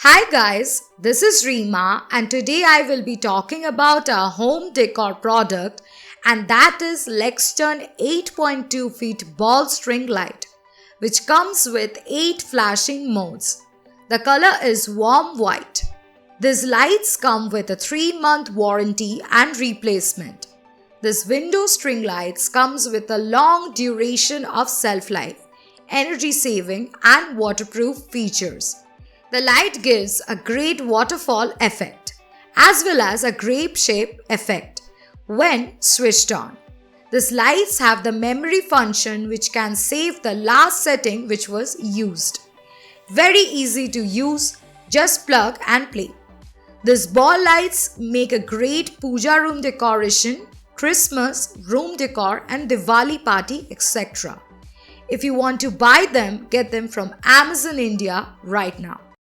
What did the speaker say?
Hi guys, this is Reema and today I will be talking about our home decor product and that is Lexton 8.2 feet ball string light which comes with 8 flashing modes. The color is warm white. These lights come with a 3-month warranty and replacement. This window string lights comes with a long duration of self-life, energy saving and waterproof features. The light gives a great waterfall effect as well as a grape shape effect when switched on. These lights have the memory function which can save the last setting which was used. Very easy to use, just plug and play. These ball lights make a great puja room decoration, Christmas, room decor and Diwali party etc. If you want to buy them, get them from Amazon India right now.